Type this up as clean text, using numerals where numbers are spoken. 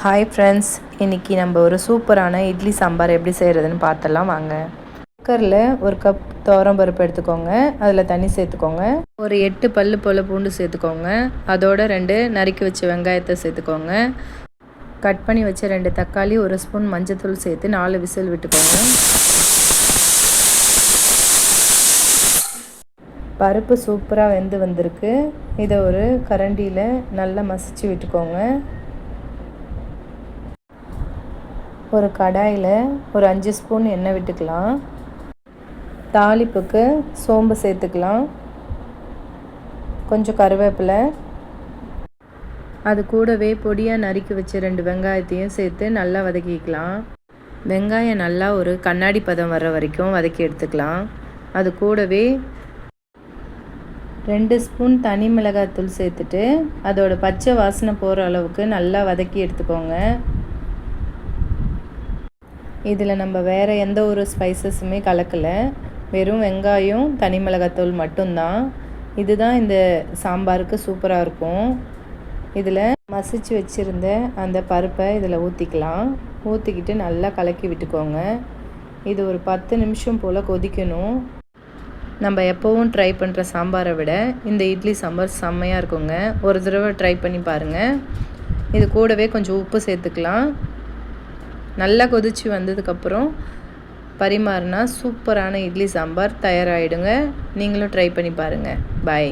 Hi friends, இன்றைக்கி நம்ம ஒரு சூப்பரான இட்லி சாம்பார் எப்படி செய்கிறதுன்னு பார்த்துடலாம் வாங்க. குக்கரில் ஒரு கப் துவரம்பருப்பு எடுத்துக்கோங்க. அதில் தண்ணி சேர்த்துக்கோங்க. ஒரு 8 பல்லு போல் பூண்டு சேர்த்துக்கோங்க. அதோட 2 நறுக்கி வச்ச வெங்காயத்தை சேர்த்துக்கோங்க. கட் பண்ணி வச்ச 2 தக்காளி, 1 ஸ்பூன் மஞ்சத்தூள் சேர்த்து 4 விசில் விட்டுக்கோங்க. பருப்பு சூப்பராக வெந்து வந்திருக்கு. இதை ஒரு கரண்டியில் நல்லா மசிச்சு விட்டுக்கோங்க. ஒரு கடாயில் ஒரு 5 ஸ்பூன் எண்ணெய் விட்டுக்கலாம். தாளிப்புக்கு சோம்பு சேர்த்துக்கலாம். கொஞ்சம் கருவேப்பிலை, அது கூடவே பொடியாக நறுக்கி வச்ச 2 வெங்காயத்தையும் சேர்த்து நல்லா வதக்கிக்கலாம். வெங்காயம் நல்லா ஒரு கண்ணாடி பதம் வர வரைக்கும் வதக்கி எடுத்துக்கலாம். அது கூடவே 2 ஸ்பூன் தனி மிளகாய்த்தூள் சேர்த்துட்டு அதோட பச்சை வாசனை போகிற அளவுக்கு நல்லா வதக்கி எடுத்துக்கோங்க. இதில் நம்ம வேறு எந்த ஒரு ஸ்பைசஸுமே கலக்கலை. வெறும் வெங்காயம், தனி மிளகாய்த்தூள் மட்டும்தான். இதுதான் இந்த சாம்பாருக்கு சூப்பராக இருக்கும். இதில் மசிச்சு வச்சுருந்த அந்த பருப்பை இதில் ஊற்றிக்கலாம். ஊற்றிக்கிட்டு நல்லா கலக்கி விட்டுக்கோங்க. இது ஒரு 10 நிமிஷம் போல் கொதிக்கணும். நம்ம எப்போவும் ட்ரை பண்ணுற சாம்பாரை விட இந்த இட்லி சாம்பார் செம்மையாக இருக்குங்க. ஒரு தடவை ட்ரை பண்ணி பாருங்கள். இது கூடவே கொஞ்சம் உப்பு சேர்த்துக்கலாம். நல்லா கொதித்து வந்ததுக்கப்புறம் பரிமாறினா சூப்பரான இட்லி சாம்பார் தயாராகிடுங்க. நீங்களும் ட்ரை பண்ணி பாருங்கள். பாய்.